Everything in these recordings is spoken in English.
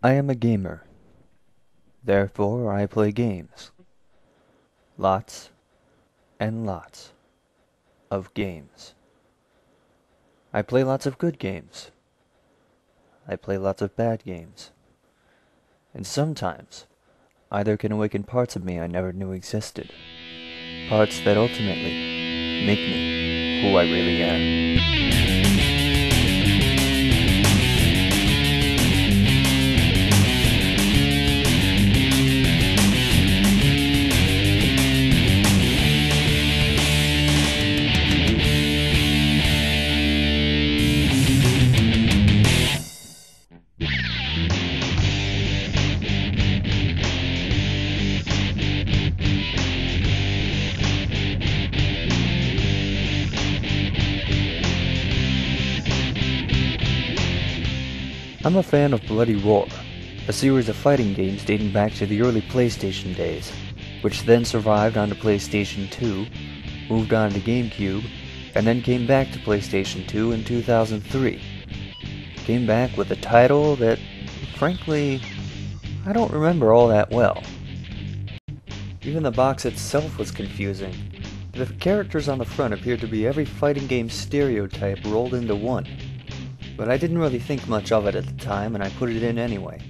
I am a gamer. Therefore, I play games. Lots and lots of games. I play lots of good games. I play lots of bad games. And sometimes, either can awaken parts of me I never knew existed. Parts that ultimately make me who I really am. I'm a fan of Bloody Roar, a series of fighting games dating back to the early PlayStation days, which then survived onto PlayStation 2, moved on to GameCube, and then came back to PlayStation 2 in 2003. Came back with a title that, frankly, I don't remember all that well. Even the box itself was confusing. The characters on the front appeared to be every fighting game stereotype rolled into one. But I didn't really think much of it at the time, and I put it in anyway.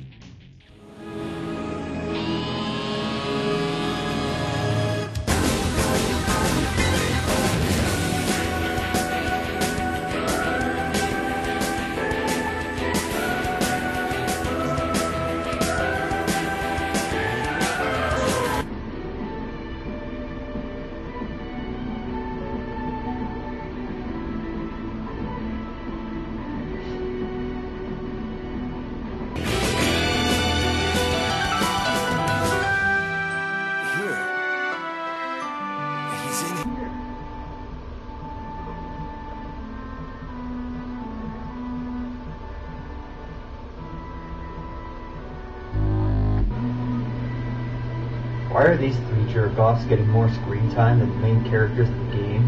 Why are these three jerk-offs getting more screen time than the main characters of the game?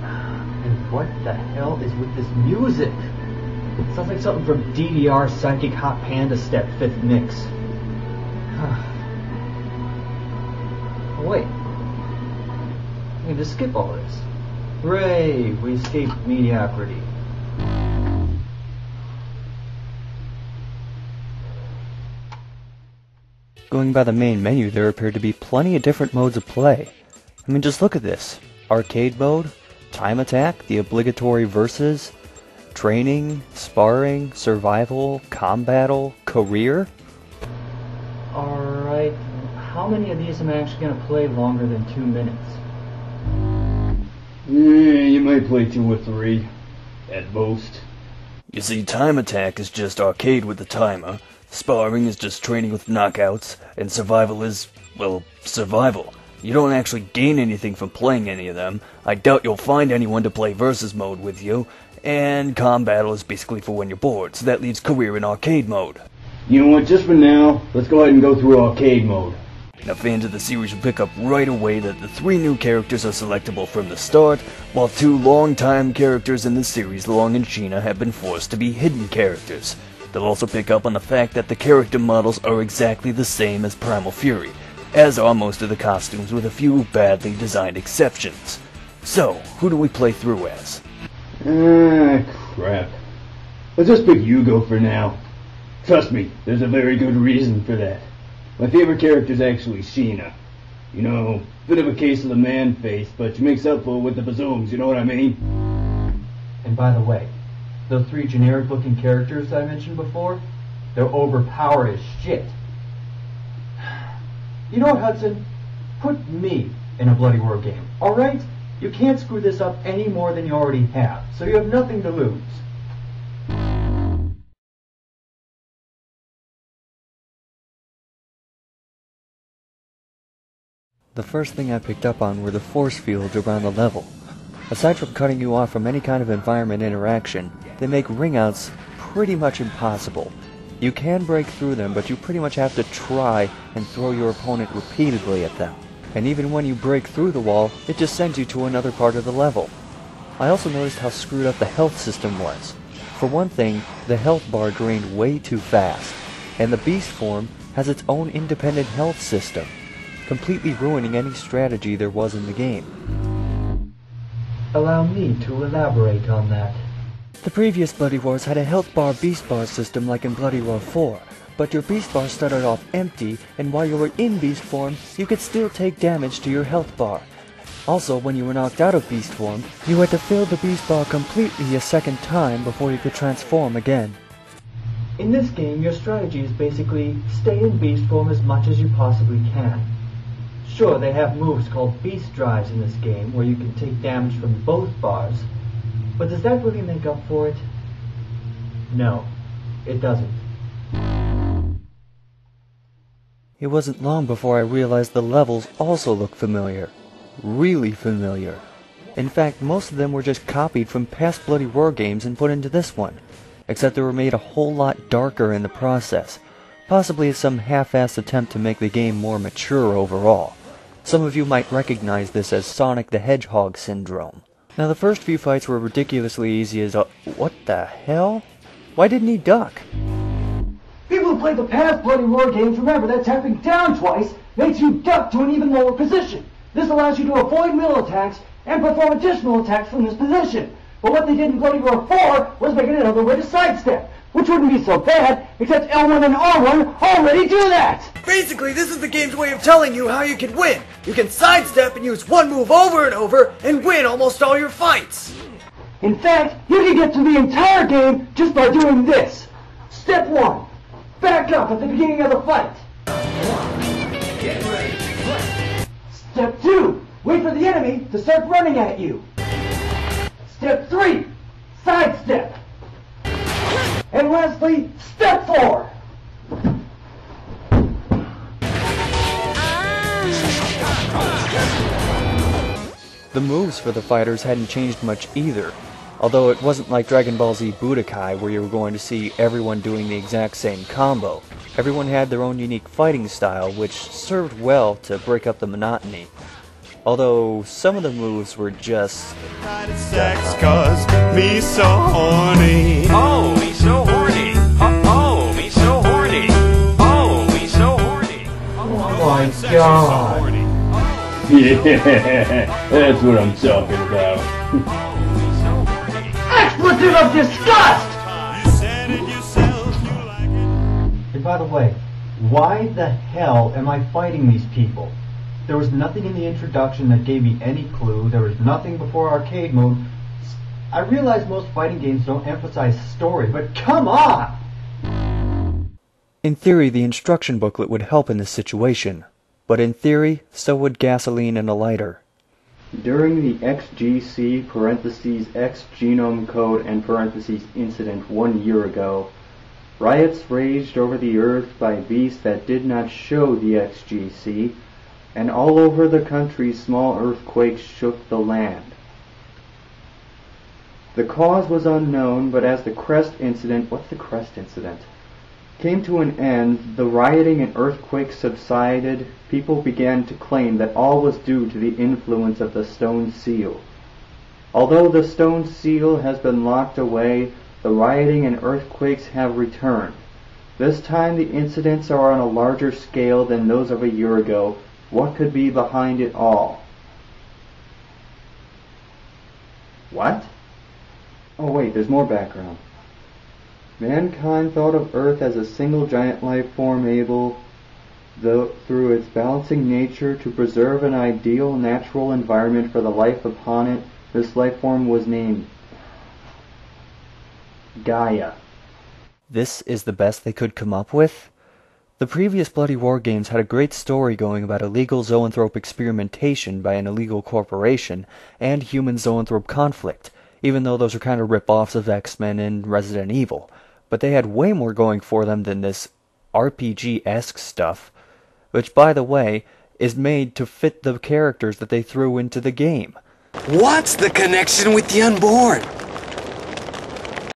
And what the hell is with this music? It sounds like something from DDR Psychic Hot Panda Step 5th Mix. Oh, wait. I can just skip all this. Hooray! We escaped mediocrity. Going by the main menu, there appeared to be plenty of different modes of play. I mean, just look at this. Arcade mode, time attack, the obligatory versus, training, sparring, survival, combattle, career. Alright, how many of these am I actually going to play longer than 2 minutes? You might play 2 or 3, at most. You see, time attack is just arcade with the timer, sparring is just training with knockouts, and survival is, well, survival. You don't actually gain anything from playing any of them. I doubt you'll find anyone to play versus mode with you, and combattle is basically for when you're bored, so that leaves career in arcade mode. You know what, just for now, let's go ahead and go through arcade mode. Now, fans of the series will pick up right away that the 3 new characters are selectable from the start, while 2 long-time characters in the series, Long and Sheena, have been forced to be hidden characters. They'll also pick up on the fact that the character models are exactly the same as Primal Fury, as are most of the costumes with a few badly designed exceptions. So, who do we play through as? Crap. Let's just pick Hugo for now. Trust me, there's a very good reason for that. My favorite character's actually Sheena. You know, bit of a case of the man face, but she makes up for it with the bazooms, you know what I mean? And by the way, those 3 generic-looking characters I mentioned before, they're overpowered as shit. You know what, Hudson? Put me in a Bloody Roar game, alright? You can't screw this up any more than you already have, so you have nothing to lose. The first thing I picked up on were the force fields around the level. Aside from cutting you off from any kind of environment interaction, they make ringouts pretty much impossible. You can break through them, but you pretty much have to try and throw your opponent repeatedly at them. And even when you break through the wall, it just sends you to another part of the level. I also noticed how screwed up the health system was. For one thing, the health bar drained way too fast. and the beast form has its own independent health system, completely ruining any strategy there was in the game. Allow me to elaborate on that. The previous Bloody Wars had a health bar beast bar system like in Bloody Roar 4, but your beast bar started off empty, and while you were in beast form, you could still take damage to your health bar. Also, when you were knocked out of beast form, you had to fill the beast bar completely a second time before you could transform again. In this game, your strategy is basically stay in beast form as much as you possibly can. Sure, they have moves called beast drives in this game where you can take damage from both bars, but does that really make up for it? No, it doesn't. It wasn't long before I realized the levels also looked familiar. Really familiar. In fact, most of them were just copied from past Bloody Roar games and put into this one, except they were made a whole lot darker in the process, possibly as some half-assed attempt to make the game more mature overall. Some of you might recognize this as Sonic the Hedgehog syndrome. Now the first few fights were ridiculously easy as what the hell? Why didn't he duck? People who played the past Bloody Roar games remember that tapping down twice makes you duck to an even lower position. This allows you to avoid middle attacks and perform additional attacks from this position. But what they did in Bloody Roar 4 was make it another way to sidestep, which wouldn't be so bad, except L1 and R1 already do that! Basically, this is the game's way of telling you how you can win. You can sidestep and use one move over and over and win almost all your fights. In fact, you can get to the entire game just by doing this. Step 1. Back up at the beginning of the fight. Get ready, fight. Step 2. Wait for the enemy to start running at you. Step 3. Sidestep. And lastly, step 4. The moves for the fighters hadn't changed much either, although it wasn't like Dragon Ball Z Budokai where you were going to see everyone doing the exact same combo. Everyone had their own unique fighting style, which served well to break up the monotony. Although some of the moves were just... Sex cause me so horny. Oh, me so horny. Oh, me so horny. Oh, me so horny. Oh my god. Yeah, that's what I'm talking about. Expletive of disgust! And by the way, why the hell am I fighting these people? There was nothing in the introduction that gave me any clue. There was nothing before arcade mode. I realize most fighting games don't emphasize story, but come on! In theory, the instruction booklet would help in this situation, but in theory, so would gasoline and a lighter. During the XGC X genome code and incident 1 year ago, riots raged over the earth by beasts that did not show the XGC, and all over the country small earthquakes shook the land. The cause was unknown, but as the Crest incident came to an end, the rioting and earthquakes subsided, people began to claim that all was due to the influence of the stone seal. Although the stone seal has been locked away, the rioting and earthquakes have returned. This time the incidents are on a larger scale than those of a year ago. What could be behind it all? What? Oh wait, there's more background. Mankind thought of Earth as a single giant life form able, through its balancing nature, to preserve an ideal natural environment for the life upon it. This life form was named Gaia. This is the best they could come up with? The previous Bloody Roar games had a great story going about illegal zoanthrope experimentation by an illegal corporation and human-zoanthrope conflict, even though those are kind of rip-offs of X-Men and Resident Evil. But they had way more going for them than this RPG-esque stuff, which, by the way, is made to fit the characters that they threw into the game. What's the connection with the unborn?